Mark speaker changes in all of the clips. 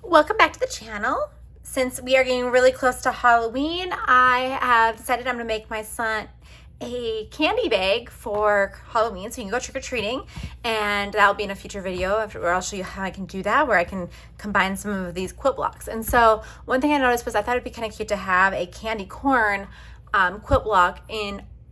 Speaker 1: Welcome back to the channel. Since we are getting really close to Halloween, I have decided I'm gonna make my son a candy bag for Halloween so he can go trick-or-treating, and that'll be in a future video where I'll show you how I can do that, where I can combine some of these quilt blocks. And so one thing I noticed was I thought it'd be kind of cute to have a candy corn quilt block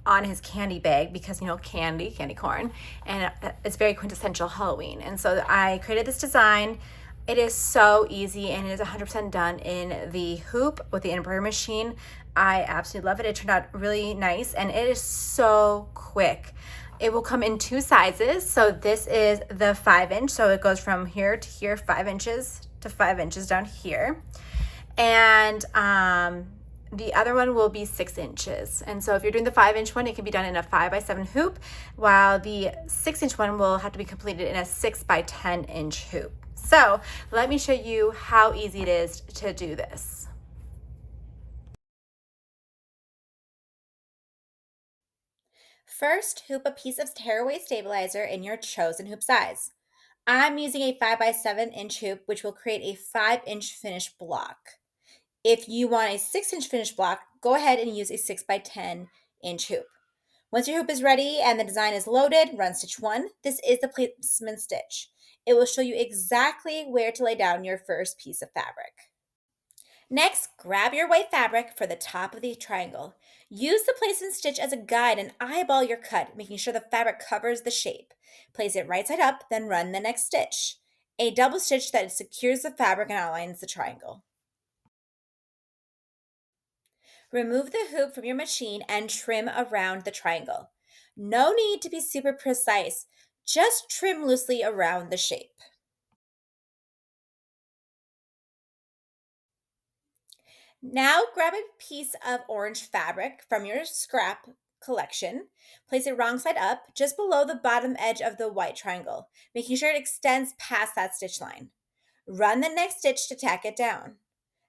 Speaker 1: on his candy bag because, you know, candy corn, and it's very quintessential Halloween. And so I created this design. It is so easy and it is 100% done in the hoop with the embroidery machine. I absolutely love it. It turned out really nice and it is so quick. It will come in two sizes. So this is the 5-inch. So it goes from here to here, 5 inches to 5 inches down here. And the other one will be 6 inches. And so if you're doing the 5-inch one, it can be done in a 5x7 hoop, while the 6-inch one will have to be completed in a 6x10-inch hoop. So let me show you how easy it is to do this. First, hoop a piece of tearaway stabilizer in your chosen hoop size. I'm using a 5x7-inch hoop, which will create a 5-inch finished block. If you want a 6-inch finished block, go ahead and use a 6x10-inch hoop. Once your hoop is ready and the design is loaded, run stitch 1. This is the placement stitch. It will show you exactly where to lay down your first piece of fabric. Next, grab your white fabric for the top of the triangle. Use the placement stitch as a guide and eyeball your cut, making sure the fabric covers the shape. Place it right side up, then run the next stitch. A double stitch that secures the fabric and outlines the triangle. Remove the hoop from your machine and trim around the triangle. No need to be super precise, just trim loosely around the shape. Now grab a piece of orange fabric from your scrap collection. Place it wrong side up, just below the bottom edge of the white triangle, making sure it extends past that stitch line. Run the next stitch to tack it down.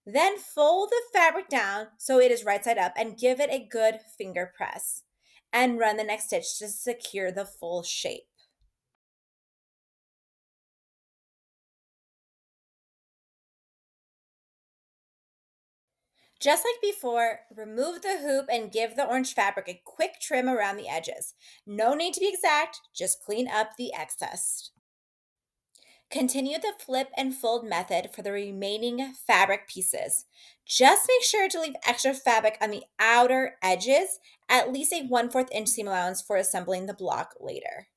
Speaker 1: Then fold the fabric down so it is right side up and give it a good finger press. And run the next stitch to secure the full shape. Just like before, remove the hoop and give the orange fabric a quick trim around the edges. No need to be exact, just clean up the excess. Continue the flip and fold method for the remaining fabric pieces. Just make sure to leave extra fabric on the outer edges, at least a 1/4 inch seam allowance for assembling the block later.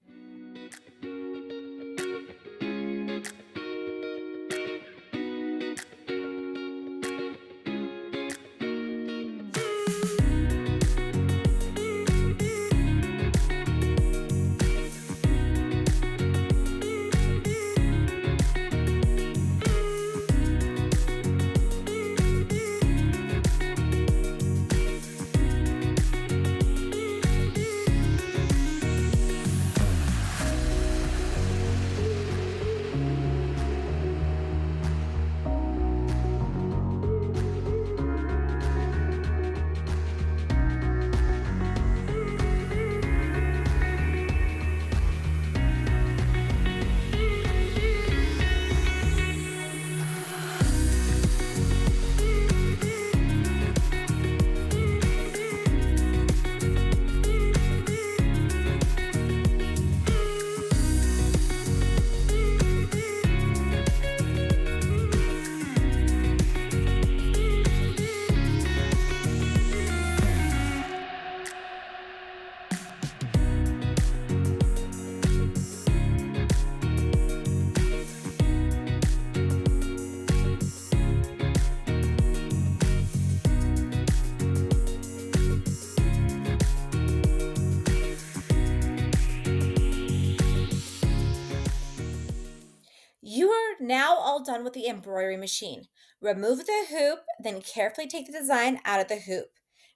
Speaker 1: You are now all done with the embroidery machine. Remove the hoop, then carefully take the design out of the hoop.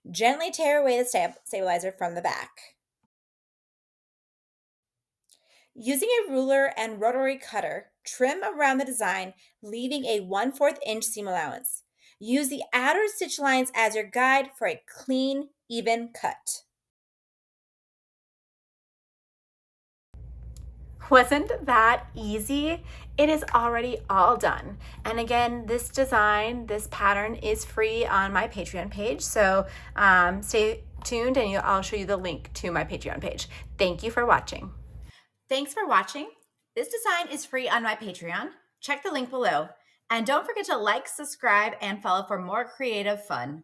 Speaker 1: Gently tear away the stabilizer from the back. Using a ruler and rotary cutter, trim around the design, leaving a 1/4 inch seam allowance. Use the outer stitch lines as your guide for a clean, even cut. wasn't that easy. It is already all done. And again, this design, this pattern is free on my Patreon page. So stay tuned and I'll show you the link to my Patreon page. Thank you for watching. Thanks for watching. This design is free on my Patreon. Check the link below. And don't forget to like, subscribe, and follow for more creative fun.